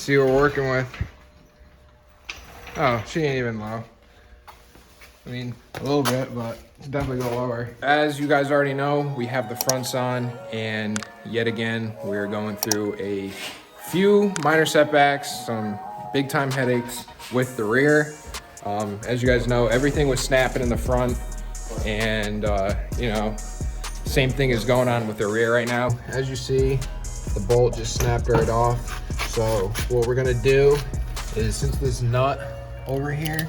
see what we're working with. Oh, she ain't even low. I mean, a little bit, but it's definitely go lower. As you guys already know, we have the fronts on, and yet again, we're going through a few minor setbacks, some big time headaches with the rear. As you guys know, everything was snapping in the front, and you know, same thing is going on with the rear right now. As you see, the bolt just snapped right off. So what we're gonna do is, since this nut over here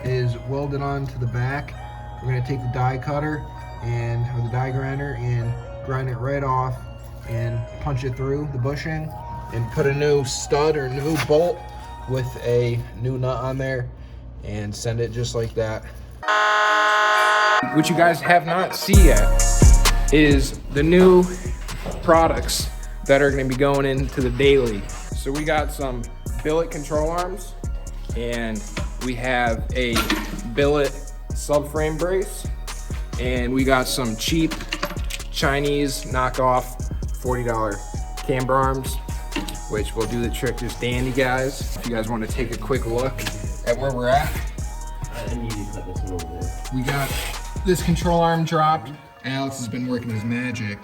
is welded onto the back, we're gonna take the die cutter or the die grinder and grind it right off and punch it through the bushing and put a new stud or new bolt with a new nut on there and send it just like that. What you guys have not seen yet is the new products that are going to be going into the daily. So we got some Billet control arms, and we have a Billet subframe brace, and we got some cheap Chinese knockoff $40 camber arms, which will do the trick just dandy, guys. If you guys want to take a quick look at where we're at. We got this control arm dropped. Alex has been working his magic,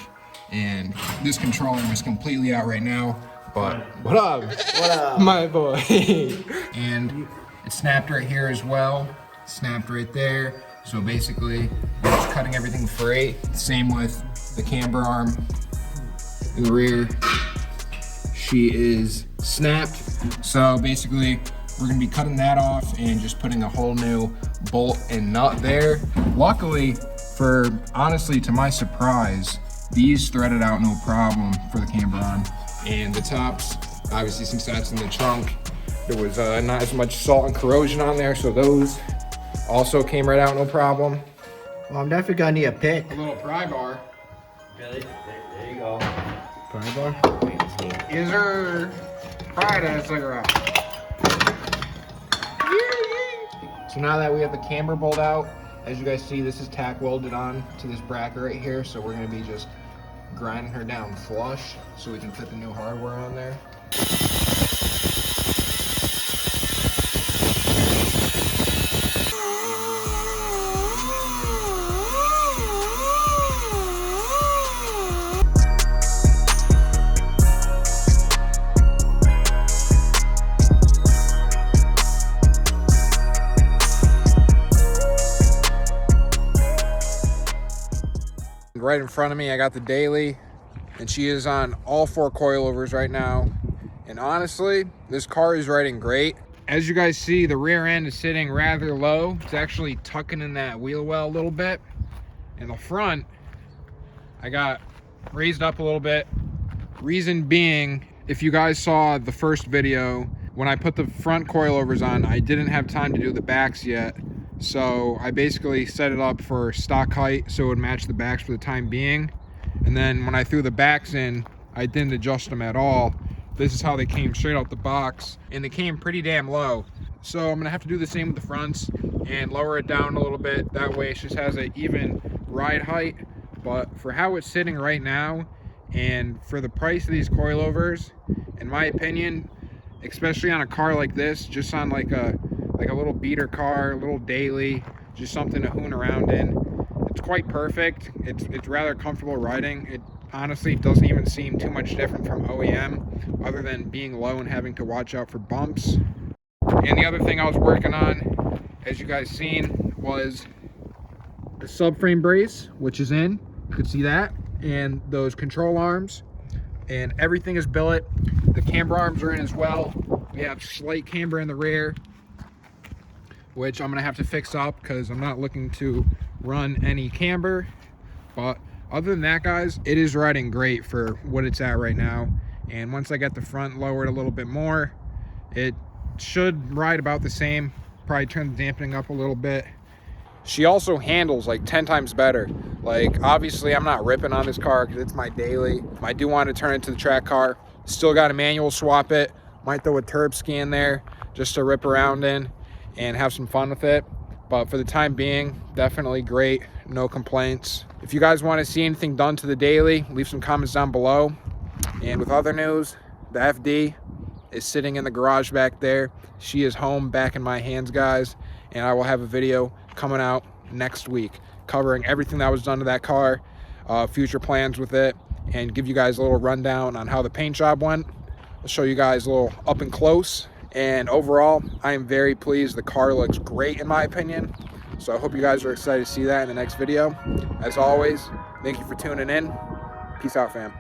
and this control arm is completely out right now. But what up? What up, my boy? And it snapped right here as well. Snapped right there. So basically, we're just cutting everything free. Same with the camber arm in the rear. She is snapped. So basically, we're gonna be cutting that off and just putting a whole new bolt and nut there. Luckily, honestly, to my surprise, these threaded out no problem for the camber arm. And the tops, obviously since that's in the trunk, there was not as much salt and corrosion on there, so those also came right out no problem. Well, I'm definitely gonna need a pick. A little pry bar. Really? There you go. Pry bar? Is there pry that cigarette? So now that we have the camber bolt out, as you guys see, this is tack welded on to this bracket right here, so we're gonna be just grinding her down flush so we can fit the new hardware on there. Right in front of me, I got the daily, and she is on all 4 coilovers right now. And honestly, this car is riding great. As you guys see, the rear end is sitting rather low. It's actually tucking in that wheel well a little bit. And the front, I got raised up a little bit. Reason being, if you guys saw the first video, when I put the front coilovers on, I didn't have time to do the backs yet. So I basically set it up for stock height so it would match the backs for the time being. And then when I threw the backs in, I didn't adjust them at all. This is how they came straight out the box, and they came pretty damn low. So I'm gonna have to do the same with the fronts and lower it down a little bit. That way it just has an even ride height. But for how it's sitting right now, and for the price of these coilovers, in my opinion, especially on a car like this, just on like a little beater car, a little daily, just something to hoon around in, it's quite perfect. It's rather comfortable riding. It honestly doesn't even seem too much different from OEM, other than being low and having to watch out for bumps. And the other thing I was working on, as you guys seen, was the subframe brace, which is in. You could see that, and those control arms, and everything is billet. The camber arms are in as well. We have slight camber in the rear, which I'm gonna have to fix up because I'm not looking to run any camber. But other than that, guys, it is riding great for what it's at right now. And once I get the front lowered a little bit more, it should ride about the same. Probably turn the dampening up a little bit. She also handles like 10 times better. Like, obviously I'm not ripping on this car because it's my daily. I do want to turn it to the track car. Still got a manual swap it. Might throw a turb scan there just to rip around in and have some fun with it. But for the time being, definitely great, no complaints. If you guys want to see anything done to the daily, leave some comments down below. And with other news, the FD is sitting in the garage back there. She is home, back in my hands, guys, and I will have a video coming out next week covering everything that was done to that car, future plans with it, and give you guys a little rundown on how the paint job went. I'll show you guys a little up and close, and overall I am very pleased. The car looks great in my opinion, so I hope you guys are excited to see that in the next video. As always, thank you for tuning in. Peace out, fam.